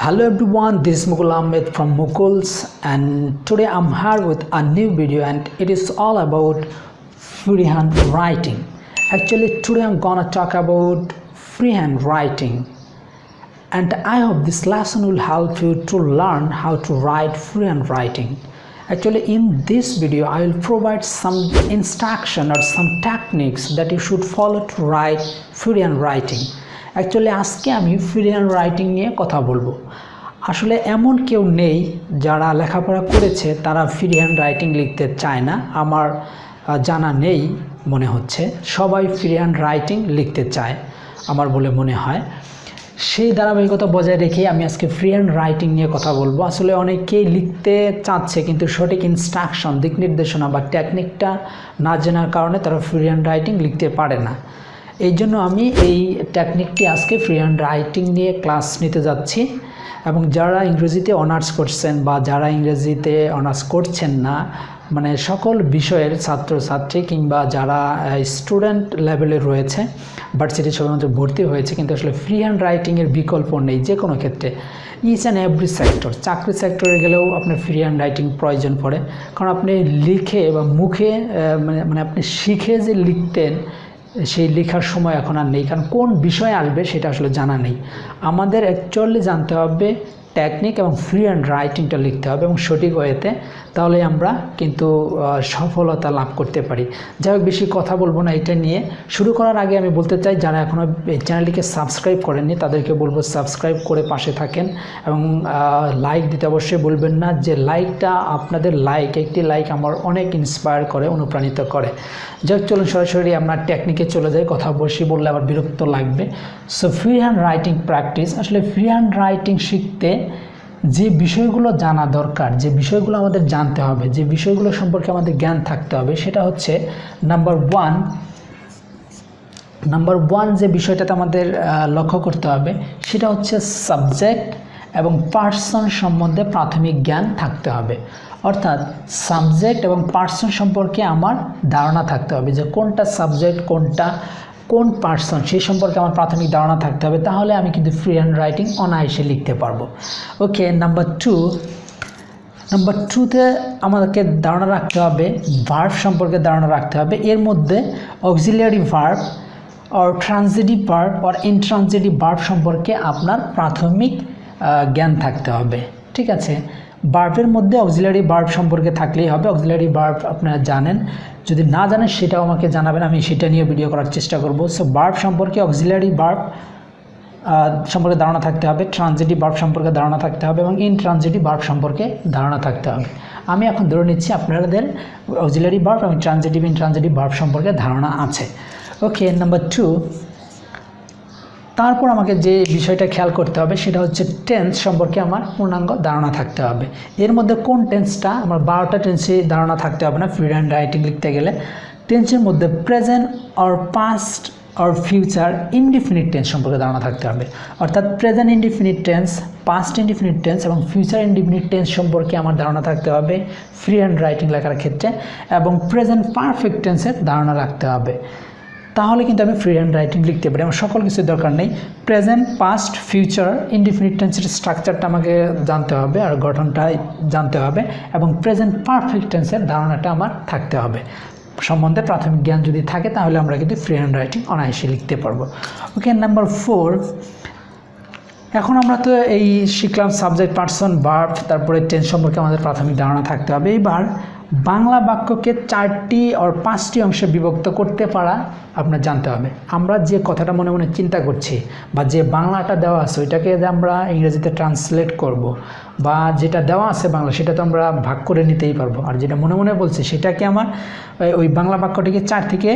Hello everyone, this is Mukul Ahmed from Mukul's, and today I'm here with a new video and it is all about freehand writing. Actually today I'm gonna talk about freehand writing, and I hope this lesson will help you to learn how to write freehand writing. Actually in this video I will provide some instruction or some techniques that you should follow to write freehand writing. Actually আজকে আমি freehand writing নিয়ে কথা বলবো। আসলে এমন কেউ নেই যারা লেখাপড়া করেছে তারা ফ্রিহ্যান্ড রাইটিং লিখতে চায় না, আমার জানা নেই মনে হচ্ছে। সবাই ফ্রিহ্যান্ড রাইটিং লিখতে চায় আমার বলে মনে হয়। সেই ধারাবাহিকতা বজায় রেখে আমি আজকে ফ্রিহ্যান্ড রাইটিং নিয়ে কথা বলবো। আসলে অনেকেই লিখতে চাচ্ছে কিন্তু সঠিক ইনস্ট্রাকশন, দিক নির্দেশনা বা টেকনিকটা না জানার কারণে তারা ফ্রিহ্যান্ড রাইটিং লিখতে পারে না। এই জন্য আমি এই টেকনিকটি আজকে ফ্রিহ্যান্ড রাইটিং নিয়ে ক্লাস নিতে যাচ্ছি, এবং যারা ইংরেজিতে অনার্স করছেন বা যারা ইংরেজিতে অনার্স করছেন না, মানে সকল বিষয়ের ছাত্রছাত্রী কিংবা যারা স্টুডেন্ট লেভেলে রয়েছে, ভার্সিটি সবেমাত্র ভর্তি হয়েছে কিন্তু আসলে ফ্রিহ্যান্ড রাইটিংয়ের বিকল্প নেই যে কোনো ক্ষেত্রে। ইচ অ্যান্ড এভরি সেক্টর, চাকরি সেক্টরে গেলেও আপনার ফ্রিহ্যান্ড রাইটিং প্রয়োজন পড়ে, কারণ আপনি লিখে বা মুখে মানে আপনি শিখে যে লিখতেন সেই লেখার সময় এখন আর নেই, কারণ কোন বিষয় আসবে সেটা আসলে জানা নেই। আমাদের অ্যাকচুয়ালি জানতে হবে টেকনিক এবং ফ্রিহ্যান্ড রাইটিংটা লিখতে হবে এবং সঠিক ওয়েতে, তাহলে আমরা কিন্তু সফলতা লাভ করতে পারি। যাই হোক, বেশি কথা বলবো না এটা নিয়ে। শুরু করার আগে আমি বলতে চাই যারা এখনও এই চ্যানেলটিকে সাবস্ক্রাইব করেননি তাদেরকে বলবো সাবস্ক্রাইব করে পাশে থাকেন এবং লাইক দিতে অবশ্যই বলবেন না। যে লাইকটা, আপনাদের লাইক, একটি লাইক আমার অনেক ইন্সপায়ার করে, অনুপ্রাণিত করে। যাই হোক, চলুন সরাসরি আমরা টেকনিকে চলে যাই। কথা বেশি বললে আবার বিরক্ত লাগবে। So freehand writing practice. আসলে ফ্রিহ্যান্ড রাইটিং শিখতে যে বিষয়গুলো জানা দরকার, যে বিষয়গুলো আমাদের জানতে হবে, যে বিষয়গুলো সম্পর্কে আমাদের জ্ঞান থাকতে হবে, সেটা হচ্ছে নাম্বার ওয়ান যে বিষয়টাতে আমাদের লক্ষ্য করতে হবে সেটা হচ্ছে সাবজেক্ট এবং পার্সন সম্বন্ধে প্রাথমিক জ্ঞান থাকতে হবে। অর্থাৎ সাবজেক্ট এবং পার্সন সম্পর্কে আমার ধারণা থাকতে হবে, যে কোনটা সাবজেক্ট কোন পার্সন সেই সম্পর্কে আমার প্রাথমিক ধারণা থাকতে হবে, তাহলে আমি কিন্তু ফ্রিহ্যান্ড রাইটিং অনায়াসে লিখতে পারবো। ওকে, নাম্বার টুতে আমাদেরকে ধারণা রাখতে হবে ভার্ব সম্পর্কে ধারণা রাখতে হবে। এর মধ্যে auxiliary verb or transitive verb or intransitive verb সম্পর্কে আপনার প্রাথমিক জ্ঞান থাকতে হবে। ঠিক আছে, ভার্বের মধ্যে অক্সিলিয়ারি ভার্ব সম্পর্কে থাকলেই হবে। অক্সিলিয়ারি ভার্ব আপনারা জানেন, যদি না জানেন সেটাও আমাকে জানাবেন, আমি সেটা নিয়ে ভিডিও করার চেষ্টা করব। সো ভার্ব সম্পর্কে অক্সিলিয়ারি ভার্ব সম্পর্কে ধারণা থাকতে হবে, ট্রানজিটিভ ভার্ব সম্পর্কে ধারণা থাকতে হবে এবং ইনট্রানজিটিভ ভার্ব সম্পর্কে ধারণা থাকতে হবে। আমি এখন ধরে নিচ্ছি আপনাদের অক্সিলিয়ারি ভার্ব এবং ইনট্রানজিটিভ ভার্ব সম্পর্কে ধারণা আছে। ওকে, নাম্বার 2, তারপর আমাকে যে বিষয়টা খেয়াল করতে হবে সেটা হচ্ছে টেন্স সম্পর্কে আমার পূর্ণাঙ্গ ধারণা থাকতে হবে। এর মধ্যে কোন টেন্সটা, আমার 12টা টেন্সে ধারণা থাকতে হবে না ফ্রিহ্যান্ড রাইটিং লিখতে গেলে। টেন্সের মধ্যে present or past or future indefinite tense সম্পর্কে ধারণা থাকতে হবে। অর্থাৎ present indefinite tense, past indefinite tense এবং ফিউচার ইনডিফিনিট টেন্স সম্পর্কে আমার ধারণা থাকতে হবে ফ্রিহ্যান্ড রাইটিং লেখার ক্ষেত্রে, এবং প্রেজেন্ট পারফেক্ট টেন্সের ধারণা রাখতে হবে। তাহলে কিন্তু আমি ফ্রিহ্যান্ড রাইটিং লিখতে পারি। আমার সকল কিছুর দরকার নেই। প্রেজেন্ট, পাস্ট, ফিউচার, ইনডিফিনিট টেন্সের স্ট্রাকচারটা আমাকে জানতে হবে আর গঠনটা জানতে হবে, এবং প্রেজেন্ট পারফেক্ট টেন্সের ধারণাটা আমার থাকতে হবে। সম্বন্ধে প্রাথমিক জ্ঞান যদি থাকে তাহলে আমরা কিন্তু ফ্রিহ্যান্ড রাইটিং অনায়াসে লিখতে পারবো। ওকে, নাম্বার 4, এখন আমরা তো এই শিখলাম সাবজেক্ট, পার্সন, ভার্ব, তারপরে টেন্স সম্পর্কে আমাদের প্রাথমিক ধারণা থাকতে হবে। এবার বাংলা বাক্যকে 4টি আর 5টি অংশে বিভক্ত করতে পারা আপনার জানতে হবে। আমরা যে কথাটা মনে মনে চিন্তা করছি বা যে বাংলাটা দেওয়া আছে ওইটাকে যে আমরা ইংরেজিতে ট্রান্সলেট করব, বা যেটা দেওয়া আছে বাংলা সেটা তো আমরা ভাগ করে নিতেই পারবো, আর যেটা মনে মনে বলছি সেটাকে আমার ওই বাংলা বাক্যটিকে 4 থেকে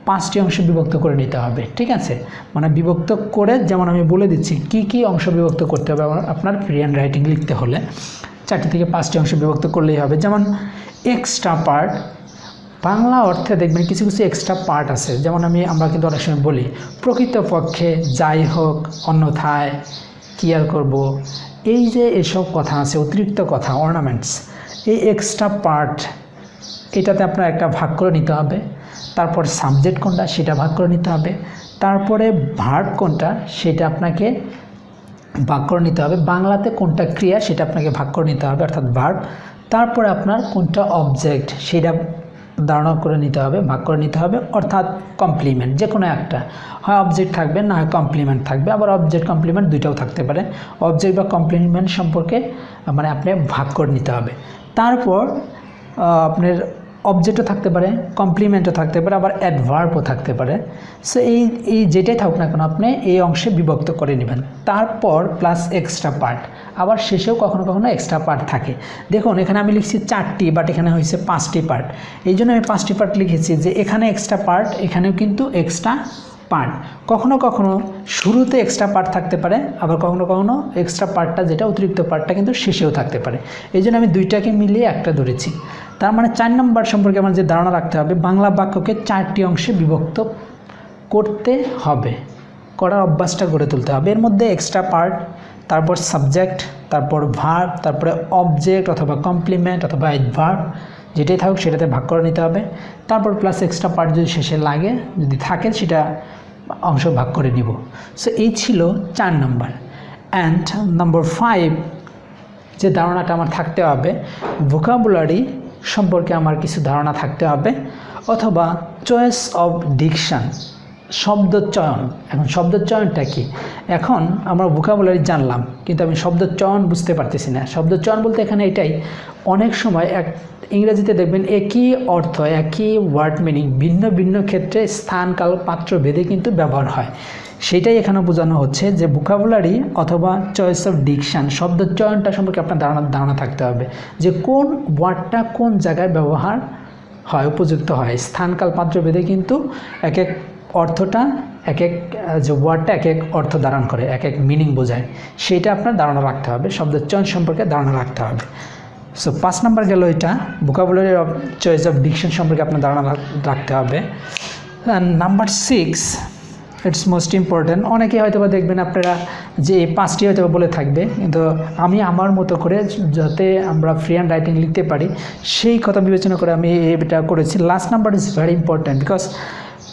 5টি অংশে বিভক্ত করে নিতে হবে। ঠিক আছে, মানে বিভক্ত করে, যেমন আমি বলে দিচ্ছি কি অংশ বিভক্ত করতে হবে আপনার ফ্রিহ্যান্ড রাইটিং লিখতে হলে। 4টি থেকে 5টি অংশে বিভক্ত করলেই হবে। যেমন এক্সট্রা পার্ট, বাংলা অর্থে দেখবেন কিছু এক্সট্রা পার্ট আছে। যেমন আমরা কিন্তু অনেক সময় বলি প্রকৃতপক্ষে, যাই হোক, অন্যথায়, কি আর করব, এই যে এসব কথা আছে, অতিরিক্ত কথা, অর্নামেন্টস, এই এক্সট্রা পার্ট এটাতে আপনার একটা ভাগ করে নিতে হবে। তারপর সাবজেক্ট কোনটা সেটা ভাগ করে নিতে হবে। তারপরে ভার্ব কোনটা সেটা আপনাকে ভাগ করে নিতে হবে। বাংলাতে কোনটা ক্রিয়া সেটা আপনাকে ভাগ করে নিতে হবে, অর্থাৎ ভার্ব। তারপরে আপনার কোনটা অবজেক্ট সেটা ধারণা করে নিতে হবে, ভাগ করে নিতে হবে, অর্থাৎ কমপ্লিমেন্ট যে কোনো একটা, হয় অবজেক্ট থাকবে না হয় কমপ্লিমেন্ট থাকবে, আবার অবজেক্ট কমপ্লিমেন্ট দুইটাও থাকতে পারে। অবজেক্ট বা কমপ্লিমেন্ট সম্পর্কে মানে আপনি ভাগ করে নিতে হবে। তারপর আপনার অবজেক্টও থাকতে পারে, কমপ্লিমেন্টও থাকতে পারে, আবার অ্যাডভার্বও থাকতে পারে। সো এই যেটাই থাকুক না কেন আপনি এই অংশে বিভক্ত করে নেবেন। তারপর প্লাস এক্সট্রা পার্ট, আবার শেষেও কখনো কখনো এক্সট্রা পার্ট থাকে। দেখুন এখানে আমি লিখছি 4টি, বাট এখানে হয়েছে 5টি পার্ট। এই জন্য আমি 5টি পার্ট লিখেছি যে এখানে এক্সট্রা পার্ট, এখানেও কিন্তু এক্সট্রা পার্ট। কখনো কখনো শুরুতে এক্সট্রা পার্ট থাকতে পারে, আবার কখনো কখনো এক্সট্রা পার্টটা যেটা অতিরিক্ত পার্টটা কিন্তু শেষেও থাকতে পারে। এই জন্য আমি দুইটাকে মিলিয়ে একটা ধরেছি। তার মানে 4 নম্বর সম্পর্কে আমার যে ধারণা রাখতে হবে, বাংলা বাক্যকে 4টি অংশে বিভক্ত করতে হবে, করার অভ্যাসটা গড়ে তুলতে হবে। এর মধ্যে এক্সট্রা পার্ট, তারপর সাবজেক্ট, তারপর ভার্ব, তারপরে অবজেক্ট অথবা কমপ্লিমেন্ট অথবা অ্যাডভার্ব, যেটাই থাকুক সেটাতে ভাগ করে নিতে হবে। তারপর প্লাস এক্সট্রা পার্ট যদি শেষে লাগে, যদি থাকে সেটা অংশ ভাগ করে নিব। সো এই ছিল 4 নম্বর। অ্যান্ড নাম্বার 5 যে ধারণাটা আমার থাকতে হবে, ভোকাবুলারি সম্পর্কে আমার কিছু ধারণা থাকতে হবে, অথবা চয়েস অফ ডিকশন, শব্দচয়ন। এখন শব্দচয়নটা কি? এখন আমরা ভোকাবুলারি জানলাম কিন্তু আমি শব্দচয়ন বুঝতে পারতেছি না। শব্দচয়ন বলতে এখানে এটাই, অনেক সময় ইংরেজিতে দেখবেন একই অর্থ, একই ওয়ার্ড মিনিং ভিন্ন ভিন্ন ক্ষেত্রে স্থান কাল পাত্র ভেদে কিন্তু ব্যবহার হয়। সেটাই এখানে বোঝানো হচ্ছে যে ভোকাবুলারি অথবা চয়েস অফ ডিকশন, শব্দচয়নটা সম্পর্কে আপনার ধারণা থাকতে হবে যে কোন ওয়ার্ডটা কোন জায়গায় ব্যবহার হয়, উপযুক্ত হয়। স্থানকাল পাত্র ভেদে কিন্তু এক এক অর্থটা, এক এক যে ওয়ার্ডটা এক এক অর্থ ধারণ করে, এক এক মিনিং বোঝায়, সেইটা আপনার ধারণা রাখতে হবে, শব্দচয়ন সম্পর্কে ধারণা রাখতে হবে। সো 5 নম্বর গেল এটা, vocabulary of choice of diction সম্পর্কে আপনার ধারণা রাখতে হবে। Number 6, it's most important. অনেকে হয়তো বা দেখবেন আপনারা যে 5টি হয়তো বলে থাকবে, কিন্তু আমি আমার মতো করে যাতে আমরা ফ্রি হ্যান্ড রাইটিং লিখতে পারি সেই কথা বিবেচনা করে আমি এটা করেছি। Last number is very important because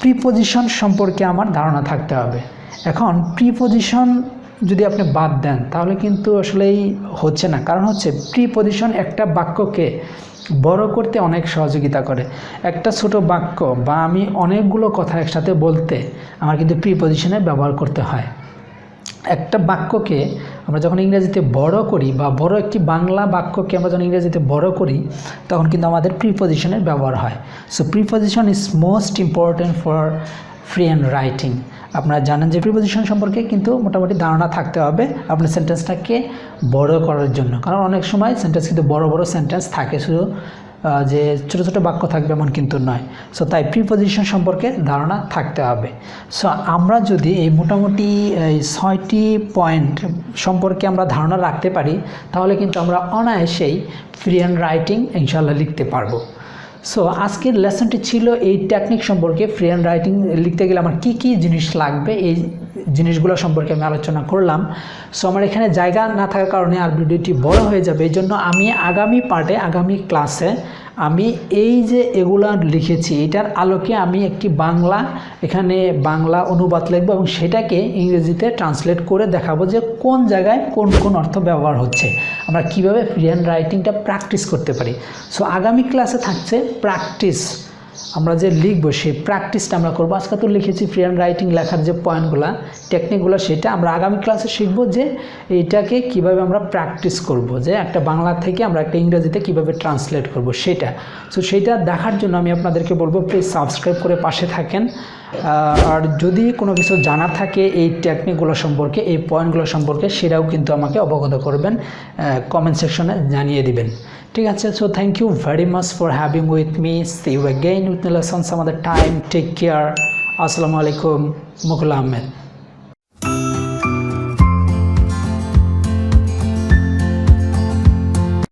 preposition সম্পর্কে আমার ধারণা থাকতে হবে। এখন প্রিপোজিশন যদি আপনি বাদ দেন তাহলে কিন্তু আসলেই হচ্ছে না, কারণ হচ্ছে প্রিপোজিশন একটা বাক্যকে বড় করতে অনেক সহযোগিতা করে। একটা ছোট বাক্য বা আমি অনেকগুলো কথা একসাথে বলতে আমার কিন্তু প্রিপোজিশনের ব্যবহার করতে হয়। একটা বাক্যকে আমরা যখন ইংরেজিতে বড় করি বা বড় একটি বাংলা বাক্যকে আমরা যখন ইংরেজিতে বড় করি তখন কিন্তু আমাদের প্রিপোজিশনের ব্যবহার হয়। So preposition is most important for free hand writing. আপনারা জানেন যে প্রিপোজিশন সম্পর্কে কিন্তু মোটামুটি ধারণা থাকতে হবে আপনার সেন্টেন্সটাকে বড় করার জন্য, কারণ অনেক সময় সেন্টেন্স কিন্তু বড় বড় সেন্টেন্স থাকে, শুধু যে ছোটো ছোটো বাক্য থাকবে এমন কিন্তু নয়। সো তাই প্রিপোজিশন সম্পর্কে ধারণা থাকতে হবে। সো আমরা যদি এই মোটামুটি 6টি পয়েন্ট সম্পর্কে আমরা ধারণা রাখতে পারি তাহলে কিন্তু আমরা অনায়াসেই ফ্রি হ্যান্ড রাইটিং ইনশাআল্লাহ লিখতে পারবো। সো আজকের লেসনটি ছিল এই টেকনিক সম্পর্কে, ফ্রি হ্যান্ড রাইটিং লিখতে গেলে আমার কী কী জিনিস লাগবে এই জিনিসগুলো সম্পর্কে আমি আলোচনা করলাম। সো আমার এখানে জায়গা না থাকার কারণে আর ভিডিওটি বড় হয়ে যাবে, এই জন্য আমি আগামী পার্টে, আগামী ক্লাসে আমি এই যে এগুলা লিখেছি এটার আলোকে আমি একটি এখানে বাংলা অনুবাদ লিখব এবং সেটাকে ইংরেজিতে ট্রান্সলেট করে দেখাবো যে কোন জায়গায় কোন কোন অর্থ ব্যবহার হচ্ছে, আমরা কিভাবে ফ্রি হ্যান্ড রাইটিংটা প্র্যাকটিস করতে পারি। সো আগামী ক্লাসে থাকছে প্র্যাকটিস, আমরা যে লিখব সেই প্র্যাকটিসটা আমরা করবো। আজকে তো লিখেছি ফ্রি হ্যান্ড রাইটিং লেখার যে পয়েন্টগুলো, টেকনিকগুলো, সেটা আমরা আগামী ক্লাসে শিখবো যে এইটাকে কিভাবে আমরা প্র্যাকটিস করব, যে একটা বাংলা থেকে আমরা একটা ইংরেজিতে কিভাবে ট্রান্সলেট করব সেটা। সো সেইটা দেখার জন্য আমি আপনাদেরকে বলবো প্লিজ সাবস্ক্রাইব করে পাশে থাকেন। আর যদি কোনো কিছু জানার থাকে এই টেকনিকগুলো সম্পর্কে, এই পয়েন্টগুলো সম্পর্কে, সেটাও কিন্তু আমাকে অবগত করবেন, কমেন্ট সেকশনে জানিয়ে দিবেন। ঠিক আছে, so thank you very much for having with me. See you again with lesson some other time. Take care. আসসালামু আলাইকুম। মুকুল আহমেদ।